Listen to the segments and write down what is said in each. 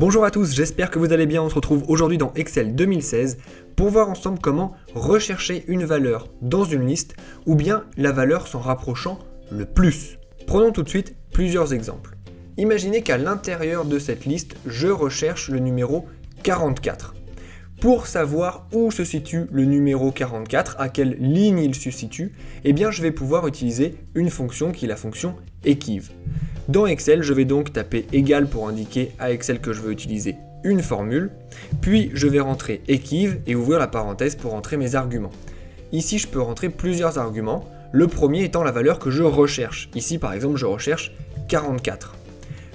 Bonjour à tous, j'espère que vous allez bien. On se retrouve aujourd'hui dans Excel 2016 pour voir ensemble comment rechercher une valeur dans une liste ou bien la valeur s'en rapprochant le plus. Prenons tout de suite plusieurs exemples. Imaginez qu'à l'intérieur de cette liste, je recherche le numéro 44. Pour savoir où se situe le numéro 44, à quelle ligne il se situe, eh bien je vais pouvoir utiliser une fonction qui est la fonction equiv. Dans Excel, je vais donc taper égal pour indiquer à Excel que je veux utiliser une formule, puis je vais rentrer equiv et ouvrir la parenthèse pour entrer mes arguments. Ici, je peux rentrer plusieurs arguments, le premier étant la valeur que je recherche. Ici, par exemple, je recherche 44.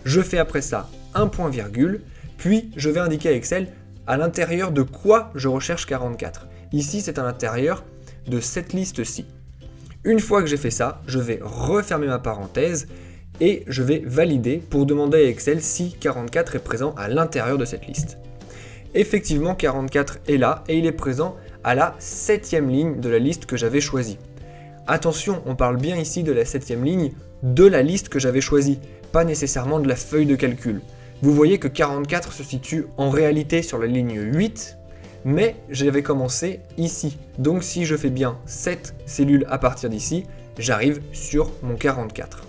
Je fais après ça un point virgule, puis je vais indiquer à Excel à l'intérieur de quoi je recherche 44. Ici, c'est à l'intérieur de cette liste-ci. Une fois que j'ai fait ça, je vais refermer ma parenthèse et je vais valider pour demander à Excel si 44 est présent à l'intérieur de cette liste. Effectivement, 44 est là et il est présent à la 7e ligne de la liste que j'avais choisie. Attention, on parle bien ici de la 7e ligne de la liste que j'avais choisie, pas nécessairement de la feuille de calcul. Vous voyez que 44 se situe en réalité sur la ligne 8, mais j'avais commencé ici. Donc si je fais bien 7 cellules à partir d'ici, j'arrive sur mon 44.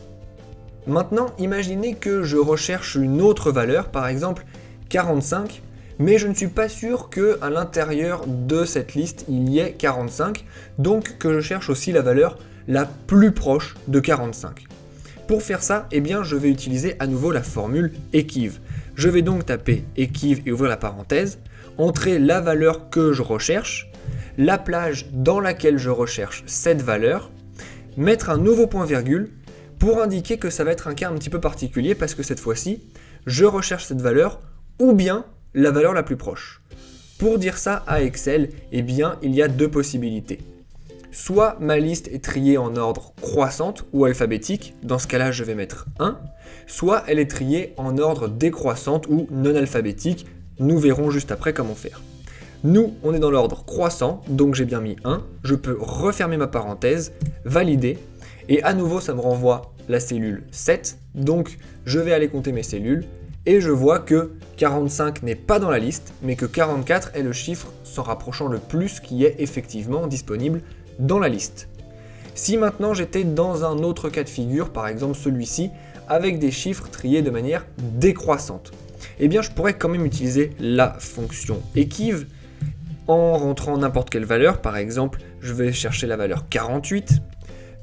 Maintenant, imaginez que je recherche une autre valeur, par exemple 45, mais je ne suis pas sûr qu'à l'intérieur de cette liste, il y ait 45, donc que je cherche aussi la valeur la plus proche de 45. Pour faire ça, eh bien, je vais utiliser à nouveau la formule equiv. Je vais donc taper equiv et ouvrir la parenthèse, entrer la valeur que je recherche, la plage dans laquelle je recherche cette valeur, mettre un nouveau point virgule pour indiquer que ça va être un cas un petit peu particulier parce que cette fois-ci, je recherche cette valeur ou bien la valeur la plus proche. Pour dire ça à Excel, eh bien, il y a deux possibilités. Soit ma liste est triée en ordre croissante ou alphabétique, dans ce cas-là je vais mettre 1, soit elle est triée en ordre décroissante ou non alphabétique, nous verrons juste après comment faire. Nous, on est dans l'ordre croissant, donc j'ai bien mis 1, je peux refermer ma parenthèse, valider, et à nouveau ça me renvoie la cellule 7, donc je vais aller compter mes cellules, et je vois que 45 n'est pas dans la liste, mais que 44 est le chiffre s'en rapprochant le plus qui est effectivement disponible dans la liste. Si maintenant j'étais dans un autre cas de figure, par exemple celui-ci, avec des chiffres triés de manière décroissante, eh bien je pourrais quand même utiliser la fonction equiv en rentrant n'importe quelle valeur. Par exemple, je vais chercher la valeur 48,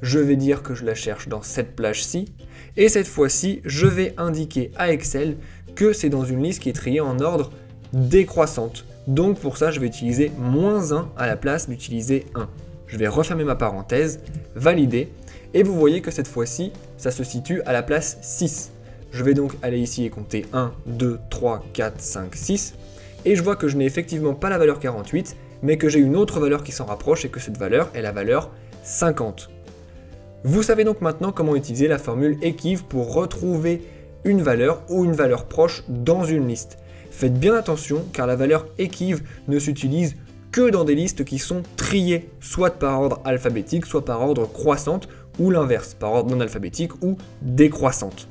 je vais dire que je la cherche dans cette plage-ci, et cette fois-ci, je vais indiquer à Excel que c'est dans une liste qui est triée en ordre décroissante. Donc pour ça, je vais utiliser -1 à la place d'utiliser 1. Je vais refermer ma parenthèse, valider, et vous voyez que cette fois-ci, ça se situe à la place 6. Je vais donc aller ici et compter 1, 2, 3, 4, 5, 6, et je vois que je n'ai effectivement pas la valeur 48, mais que j'ai une autre valeur qui s'en rapproche et que cette valeur est la valeur 50. Vous savez donc maintenant comment utiliser la formule equiv pour retrouver une valeur ou une valeur proche dans une liste. Faites bien attention car la valeur equiv ne s'utilise que dans des listes qui sont triées, soit par ordre alphabétique, soit par ordre croissante, ou l'inverse, par ordre non alphabétique ou décroissante.